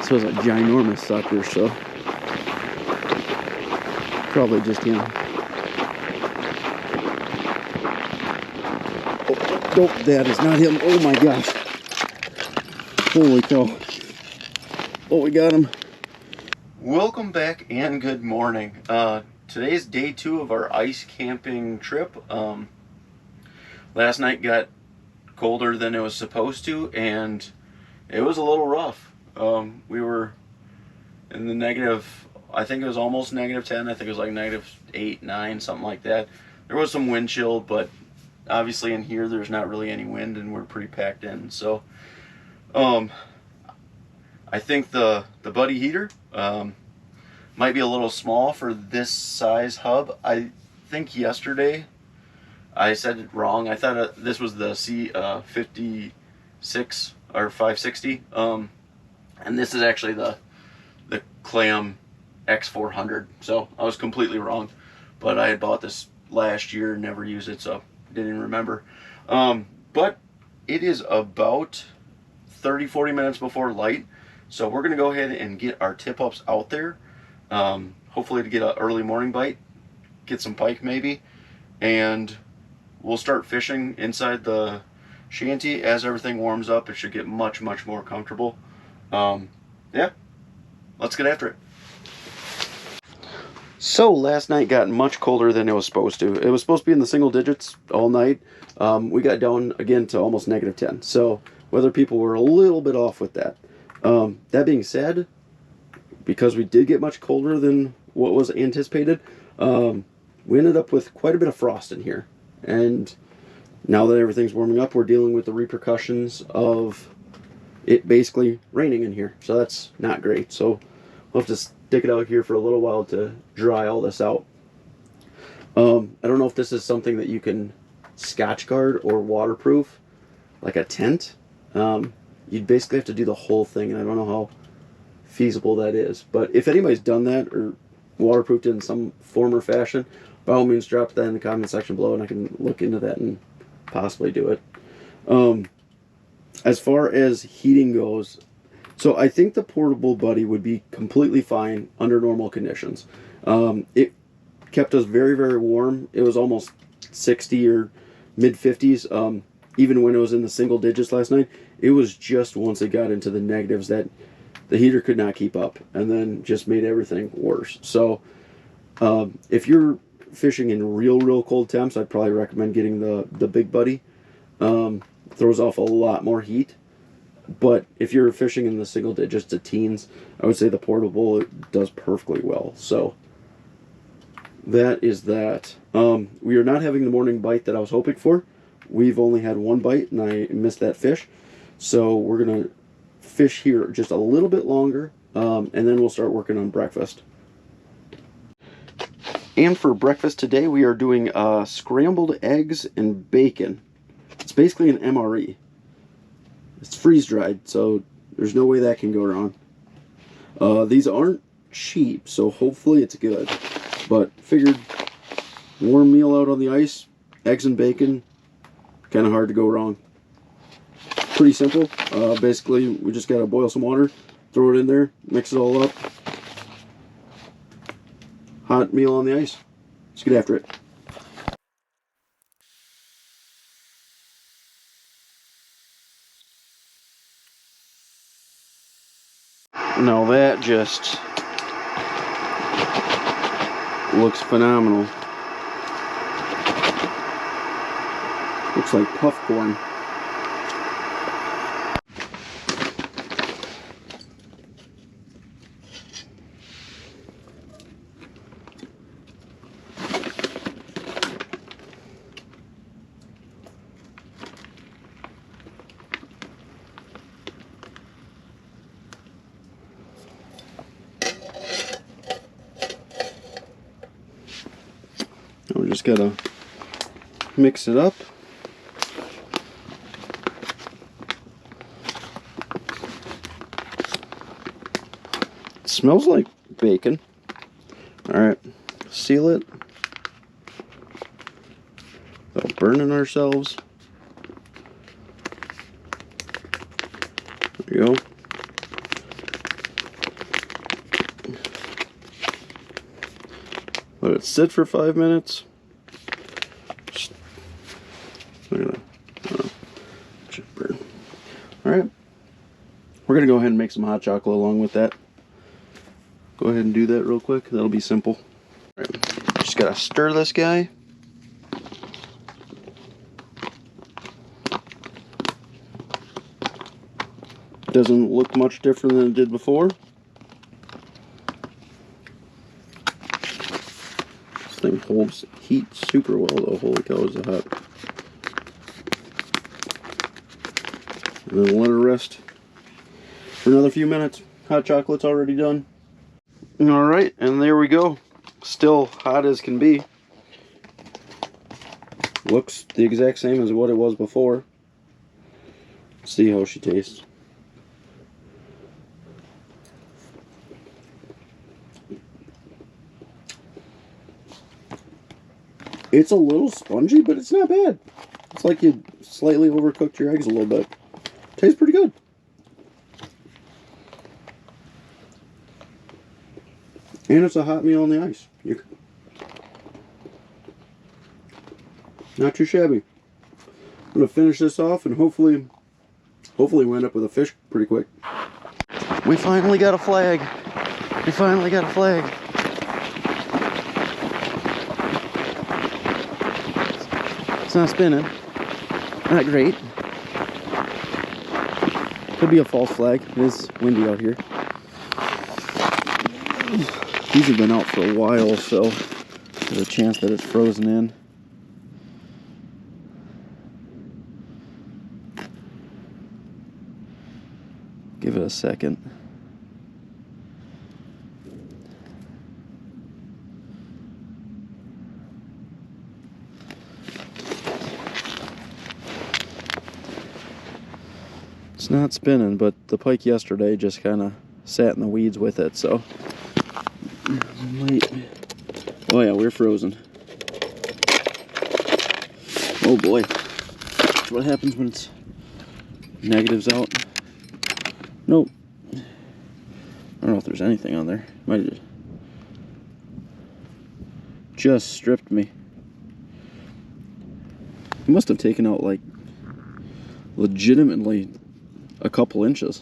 This was a ginormous sucker, so probably just him. Oh, nope, that is not him. Oh my gosh. Holy cow. Oh, we got him. Welcome back and good morning. Today's day 2 of our ice camping trip. Last night got colder than it was supposed to, and it was a little rough. We were in the negative, I think it was almost -10. I think it was like -8, 9, something like that. There was some wind chill, but obviously in here there's not really any wind and we're pretty packed in. So I think the buddy heater might be a little small for this size hub. I think yesterday I said it wrong. I thought this was the C56 or 560, and this is actually the Clam X400. So I was completely wrong, but I had bought this last year and never used it, so didn't even remember. But it is about 30-40 minutes before light, so we're gonna go ahead and get our tip-ups out there, hopefully to get an early morning bite, get some pike maybe, and we'll start fishing inside the shanty. As everything warms up, it should get much more comfortable. Yeah, let's get after it. So last night got much colder than it was supposed to. It was supposed to be in the single digits all night. We got down again to almost -10. So weather people were a little bit off with that. That being said, because we did get much colder than what was anticipated, we ended up with quite a bit of frost in here. And now that everything's warming up, we're dealing with the repercussions of it basically raining in here. So that's not great. So we'll have to stick it out here for a little while to dry all this out. I don't know if this is something that you can Scotch guard or waterproof, like a tent. You'd basically have to do the whole thing, and I don't know how feasible that is. But if anybody's done that or waterproofed it in some form or fashion, by all means drop that in the comment section below and I can look into that and possibly do it. As far as heating goes, so I think the portable buddy would be completely fine under normal conditions. It kept us very warm. It was almost 60 or mid 50s. Even when it was in the single digits last night, it was just once it got into the negatives that the heater could not keep up, and then just made everything worse. So if you're fishing in real cold temps, I'd probably recommend getting the big buddy. Throws off a lot more heat. But if you're fishing in the single digits to teens, I would say the portable does perfectly well. So that is that. We are not having the morning bite that I was hoping for. We've only had one bite and I missed that fish. So we're going to fish here just a little bit longer, and then we'll start working on breakfast. And for breakfast today, we are doing scrambled eggs and bacon. It's basically an MRE. It's freeze-dried, so there's no way that can go wrong. These aren't cheap, so hopefully it's good. But figured, warm meal out on the ice, eggs and bacon, kind of hard to go wrong. Pretty simple. Basically, we just gotta boil some water, throw it in there, mix it all up. Hot meal on the ice. Let's get after it. Now that just looks phenomenal. Looks like puff corn. We just gotta mix it up. It smells like bacon. Alright, seal it without burning ourselves. There you go. Let it sit for 5 minutes. Look at that. Alright. We're going to go ahead and make some hot chocolate along with that. Go ahead and do that real quick. That'll be simple. All right. Just got to stir this guy. Doesn't look much different than it did before. This thing holds heat super well though. Holy cow, is it hot. And then let it rest for another few minutes. Hot chocolate's already done. Alright, and there we go. Still hot as can be. Looks the exact same as what it was before. See how she tastes. It's a little spongy, but it's not bad. It's like you slightly overcooked your eggs a little bit. Tastes pretty good. And it's a hot meal on the ice. Not too shabby. I'm going to finish this off and hopefully we end up with a fish pretty quick. We finally got a flag. We finally got a flag. It's not spinning. Not great. Could be a false flag. It is windy out here. These have been out for a while, so there's a chance that it's frozen in. Give it a second. It's not spinning, but the pike yesterday just kind of sat in the weeds with it, so. Oh yeah, we're frozen. Oh boy. That's what happens when it's negatives out. Nope. I don't know if there's anything on there. Might have just stripped me. It must have taken out like legitimately a couple inches.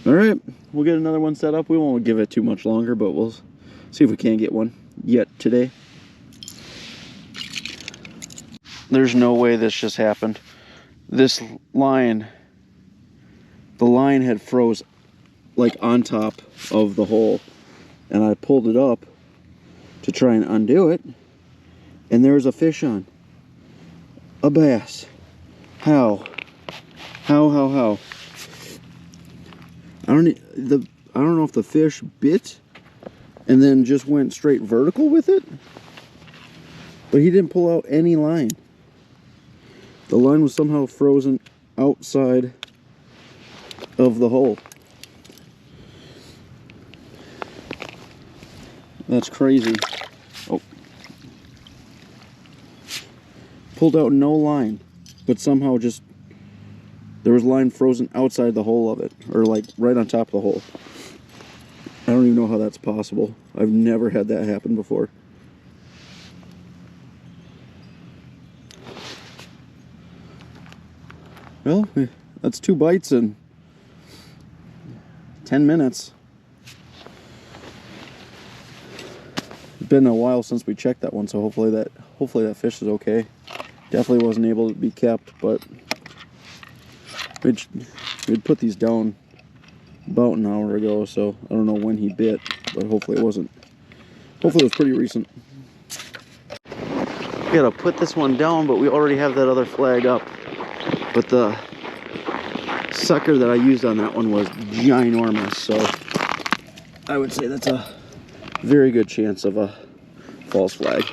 Alright, we'll get another one set up. We won't give it too much longer, but we'll see if we can get one yet today. There's no way this just happened. This line, the line had froze like on top of the hole, and I pulled it up to try and undo it, and there was a fish on. A bass. How? How? I don't know if the fish bit and then just went straight vertical with it, but he didn't pull out any line. The line was somehow frozen outside of the hole. That's crazy. Oh. Pulled out no line, but somehow just there was line frozen outside the hole of it, or like right on top of the hole. I don't even know how that's possible. I've never had that happen before. Well, that's 2 bites in 10 minutes. It's been a while since we checked that one, so hopefully that fish is okay. Definitely wasn't able to be kept, but we'd put these down about an hour ago, so I don't know when he bit, but hopefully it wasn't. Hopefully it was pretty recent. We gotta put this one down, but we already have that other flag up. But the sucker that I used on that one was ginormous, so I would say that's a very good chance of a false flag.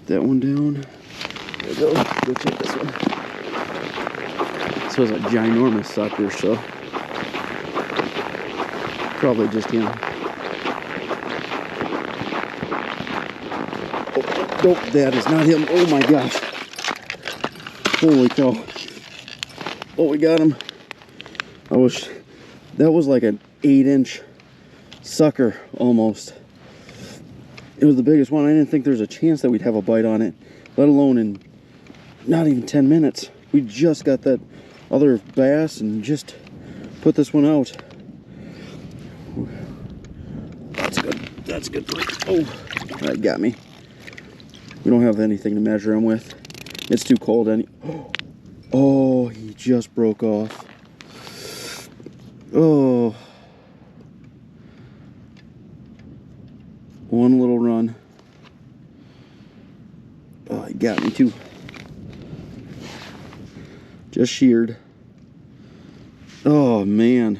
That one down. There we go. Go take this one. This was a ginormous sucker, so probably just him. Nope, that is not him. Oh my gosh. Holy cow. Oh, we got him. I was That was like an 8-inch sucker almost. It was the biggest one. I didn't think there was a chance that we'd have a bite on it, let alone in not even 10 minutes. We just got that other bass and just put this one out. That's good. That's a good bite. Oh, that got me. We don't have anything to measure him with. It's too cold. Oh, he just broke off. Oh. One little run. Oh, he got me too. Just sheared. Oh man,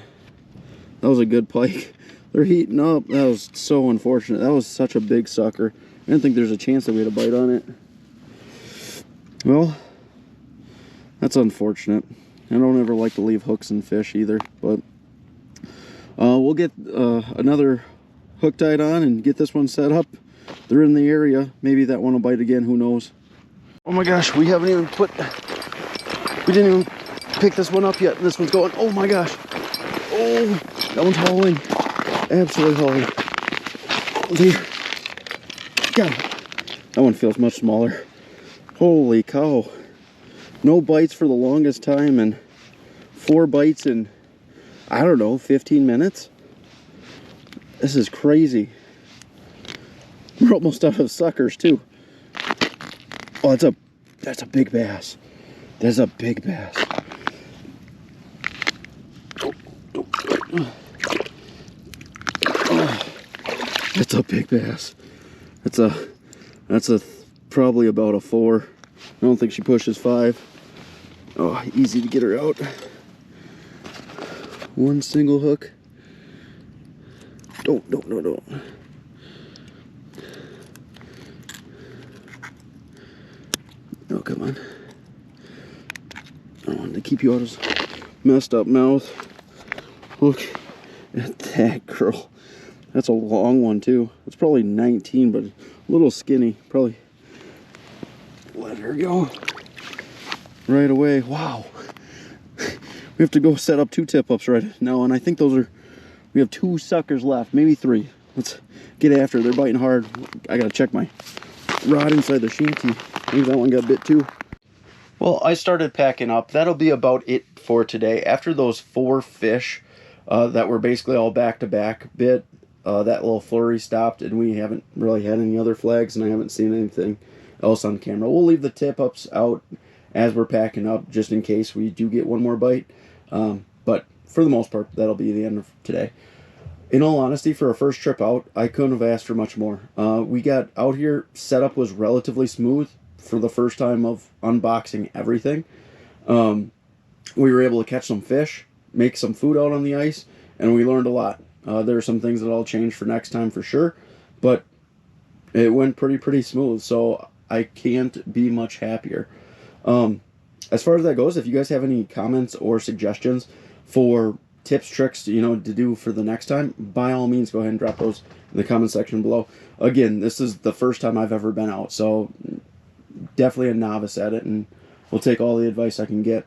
that was a good pike. They're heating up. That was so unfortunate. That was such a big sucker. I didn't think there's a chance that we had a bite on it. Well, that's unfortunate. I don't ever like to leave hooks in fish either, but we'll get another hook tied on and get this one set up. They're in the area. Maybe that one will bite again. Who knows? Oh my gosh, we didn't even pick this one up yet. This one's going. Oh my gosh. Oh, that one's hauling. Absolutely hauling. Oh dear. God, that one feels much smaller. Holy cow. No bites for the longest time, and 4 bites in, I don't know, 15 minutes. This is crazy. We're almost out of suckers too. Oh, that's a big bass. That's a big bass. Oh, that's a big bass. That's probably about a 4. I don't think she pushes 5. Oh, easy to get her out. One single hook. Don't. Oh, come on. I wanted to keep you out of his messed up mouth. Look at that girl. That's a long one too. It's probably 19, but a little skinny. Probably let her go right away. Wow. We have to go set up 2 tip-ups right now, and I think we have 2 suckers left, maybe 3. Let's get after it. They're biting hard. I gotta check my rod inside the shanty. Maybe that one got bit too. Well, I started packing up. That'll be about it for today. After those 4 fish that were basically all back-to-back bit, that little flurry stopped, and we haven't really had any other flags, and I haven't seen anything else on camera. We'll leave the tip-ups out as we're packing up, just in case we do get one more bite. But for the most part, that'll be the end of today. In all honesty, for our first trip out, I couldn't have asked for much more. We got out here, setup was relatively smooth for the first time of unboxing everything. We were able to catch some fish, make some food out on the ice, and we learned a lot. There are some things that I'll change for next time for sure, but it went pretty smooth, so I can't be much happier. As far as that goes, if you guys have any comments or suggestions for tips, tricks, to do for the next time, by all means, go ahead and drop those in the comment section below. Again, this is the first time I've ever been out, so definitely a novice at it, and we'll take all the advice I can get.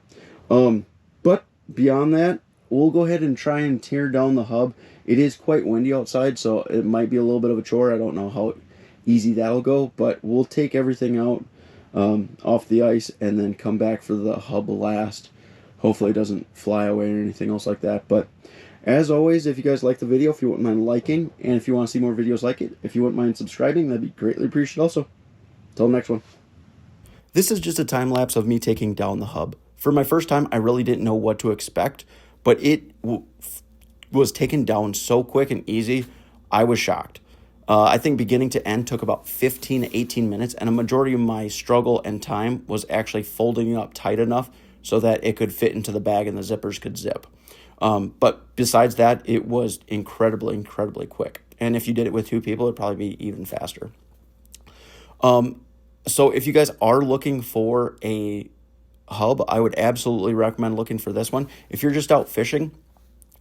But beyond that, we'll go ahead and try and tear down the hub. It is quite windy outside, so it might be a little bit of a chore. I don't know how easy that'll go, but we'll take everything out off the ice and then come back for the hub last. Hopefully it doesn't fly away or anything else like that. But as always, if you guys like the video, if you wouldn't mind liking, and if you want to see more videos like it, if you wouldn't mind subscribing, that'd be greatly appreciated also. Till the next one. This is just a time lapse of me taking down the hub. For my first time, I really didn't know what to expect, but it was taken down so quick and easy, I was shocked. I think beginning to end took about 15 to 18 minutes, and a majority of my struggle and time was actually folding it up tight enough so that it could fit into the bag and the zippers could zip. But besides that, it was incredibly quick. And if you did it with 2 people, it'd probably be even faster. So if you guys are looking for a hub, I would absolutely recommend looking for this one. If you're just out fishing,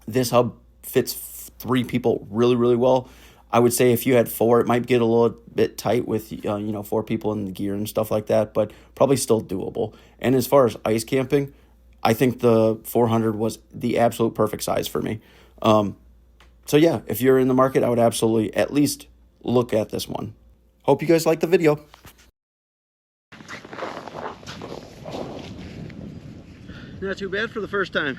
this hub fits 3 people really well. I would say if you had 4, it might get a little bit tight with 4 people in the gear and stuff like that, but probably still doable. And as far as ice camping, I think the 400 was the absolute perfect size for me. So yeah, if you're in the market, I would absolutely at least look at this one. Hope you guys liked the video. Not too bad for the first time.